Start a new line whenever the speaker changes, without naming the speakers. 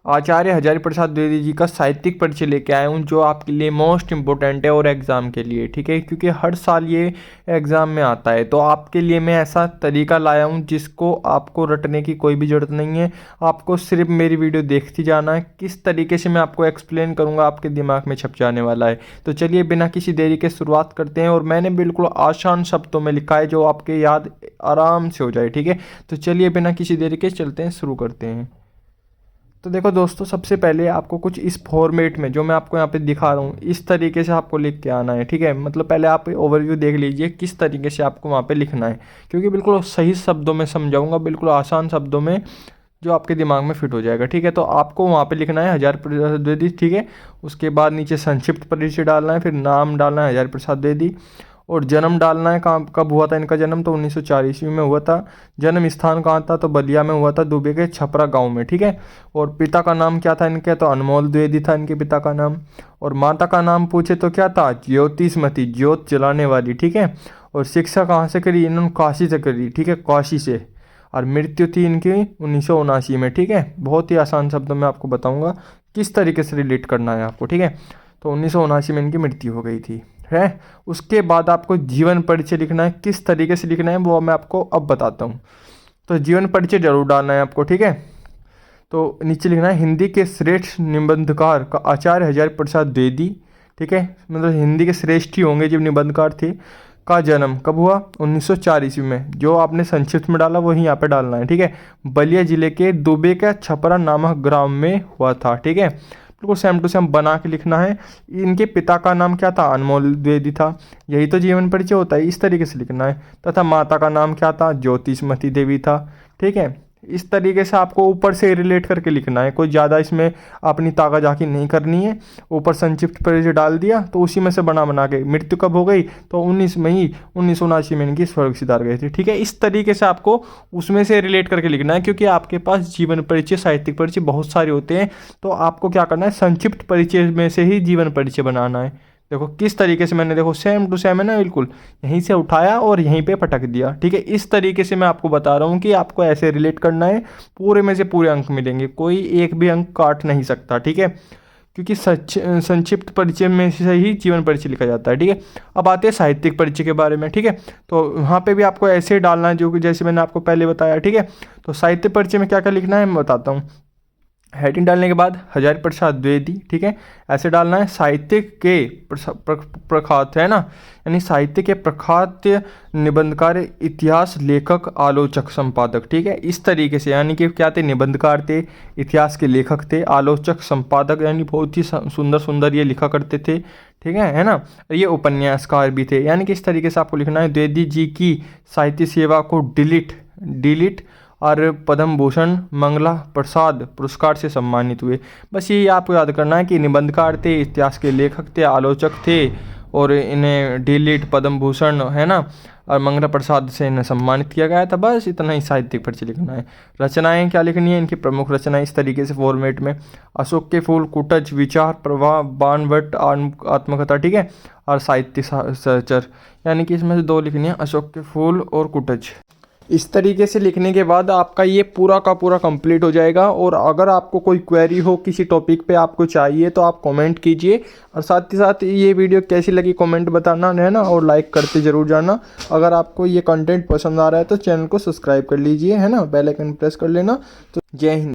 आचार्य हजारी प्रसाद द्विवेदी जी का साहित्यिक परिचय लेके आया हूँ, जो आपके लिए मोस्ट इम्पोर्टेंट है और एग्ज़ाम के लिए, ठीक है, क्योंकि हर साल ये एग्ज़ाम में आता है। तो आपके लिए मैं ऐसा तरीका लाया हूँ जिसको आपको रटने की कोई भी ज़रूरत नहीं है, आपको सिर्फ मेरी वीडियो देखती जाना है। किस तरीके से मैं आपको एक्सप्लेन करूँगा आपके दिमाग में छप जाने वाला है। तो चलिए बिना किसी देरी के शुरुआत करते हैं, और मैंने बिल्कुल आसान शब्दों में लिखा है जो आपके याद आराम से हो जाए, ठीक है। तो चलिए बिना किसी देरी के चलते हैं, शुरू करते हैं। तो देखो दोस्तों, सबसे पहले आपको कुछ इस फॉर्मेट में जो मैं आपको यहाँ पे दिखा रहा हूँ इस तरीके से आपको लिख के आना है, ठीक है। मतलब पहले आप ओवरव्यू देख लीजिए किस तरीके से आपको वहाँ पे लिखना है, क्योंकि बिल्कुल सही शब्दों में समझाऊंगा, बिल्कुल आसान शब्दों में जो आपके दिमाग में फिट हो जाएगा, ठीक है। तो आपको वहाँ पे लिखना है हजारी प्रसाद द्विवेदी, ठीक है। उसके बाद नीचे संक्षिप्त परिचय डालना है, फिर नाम डालना है हजारी प्रसाद द्विवेदी, और जन्म डालना है, कब हुआ था इनका जन्म, तो 1904 ईस्वी में हुआ था। जन्म स्थान कहाँ था, तो बलिया में हुआ था, दुबे के छपरा गांव में, ठीक है। और पिता का नाम क्या था इनके, तो अनमोल द्विवेदी था इनके पिता का नाम। और माता का नाम पूछे तो क्या था, ज्योतिषमती, ज्योत जलाने वाली, ठीक है। और शिक्षा कहाँ से करी, इन्होंने काशी से करी, ठीक है, काशी से। और मृत्यु थी इनकी 1979 में, ठीक है। बहुत ही आसान शब्दों में आपको बताऊंगा किस तरीके से रिलेट करना है आपको, ठीक है। तो 1979 में इनकी मृत्यु हो गई थी, है। उसके बाद आपको जीवन परिचय लिखना है, किस तरीके से लिखना है वो मैं आपको अब बताता हूँ। तो जीवन परिचय जरूर डालना है आपको, ठीक है। तो नीचे लिखना है हिंदी के श्रेष्ठ निबंधकार का आचार्य हजारी प्रसाद द्विवेदी, ठीक है, मतलब हिंदी के श्रेष्ठ ही होंगे जो निबंधकार थे। का जन्म कब हुआ, 1904 ईस्वी में। जो आपने संक्षिप्त में डाला वही यहाँ पे डालना है, ठीक है। बलिया जिले के दुबे का छपरा नामक ग्राम में हुआ था, ठीक है। बिल्कुल सेम टू सेम बना के लिखना है। इनके पिता का नाम क्या था, अनमोल द्विवेदी था। यही तो जीवन परिचय होता है, इस तरीके से लिखना है। तथा माता का नाम क्या था, ज्योतिषमती देवी था, ठीक है। इस तरीके से आपको ऊपर से रिलेट करके लिखना है, कोई ज़्यादा इसमें अपनी ताकाजाकी नहीं करनी है। ऊपर संक्षिप्त परिचय डाल दिया तो उसी में से बना के। मृत्यु कब हो गई, तो 19 मई 1979 में इनकी स्वर्ग सिधार गई थी, ठीक है। इस तरीके से आपको उसमें से रिलेट करके लिखना है, क्योंकि आपके पास जीवन परिचय, साहित्यिक परिचय बहुत सारे होते हैं। तो आपको क्या करना है, संक्षिप्त परिचय में से ही जीवन परिचय बनाना है। देखो किस तरीके से मैंने, देखो सेम टू सेम है ना, बिल्कुल यहीं से उठाया और यहीं पे पटक दिया, ठीक है। इस तरीके से मैं आपको बता रहा हूँ कि आपको ऐसे रिलेट करना है, पूरे में से पूरे अंक मिलेंगे, कोई एक भी अंक काट नहीं सकता, ठीक है, क्योंकि संक्षिप्त परिचय में से ही जीवन परिचय लिखा जाता है, ठीक है। अब आते हैं साहित्यिक परिचय के बारे में, ठीक है। तो वहाँ पे भी आपको ऐसे डालना है जो कि जैसे मैंने आपको पहले बताया, ठीक है। तो साहित्य परिचय में क्या क्या लिखना है मैं बताता हूँ। हेडिंग डालने के बाद हजारी प्रसाद द्विवेदी, ठीक है, ऐसे डालना है। साहित्य के प्रख्यात है ना, यानी साहित्य के प्रख्यात निबंधकार, इतिहास लेखक, आलोचक, संपादक, ठीक है। इस तरीके से, यानी कि क्या थे, निबंधकार थे, इतिहास के लेखक थे, आलोचक, संपादक, यानी बहुत ही सुंदर सुंदर ये लिखा करते थे, ठीक है ना। ये उपन्यासकार भी थे, यानी कि इस तरीके से आपको लिखना है। द्विवेदी जी की साहित्य सेवा को डिलीट और पद्म भूषण, मंगला प्रसाद पुरस्कार से सम्मानित हुए। बस यही आपको याद करना है कि निबंधकार थे, इतिहास के लेखक थे, आलोचक थे, और इन्हें डिलीट, पद्म भूषण, है ना, और मंगला प्रसाद से इन्हें सम्मानित किया गया था। बस इतना ही साहित्यिक परिचय लिखना है। रचनाएं क्या लिखनी है, इनकी प्रमुख रचनाएं इस तरीके से फॉर्मेट में। अशोक के फूल, कुटज, विचार प्रवाह, बाणभट्ट, आत्मकथा, ठीक है, और साहित्य सहचर, यानी कि इसमें से दो लिखनी है, अशोक के फूल और कुटज। इस तरीके से लिखने के बाद आपका ये पूरा का पूरा कंप्लीट हो जाएगा। और अगर आपको कोई क्वेरी हो किसी टॉपिक पे आपको चाहिए तो आप कमेंट कीजिए, और साथ ही साथ ये वीडियो कैसी लगी कमेंट बताना है ना, और लाइक करते ज़रूर जाना। अगर आपको ये कंटेंट पसंद आ रहा है तो चैनल को सब्सक्राइब कर लीजिए, है ना, बेल आइकन प्रेस कर लेना। तो जय हिंद।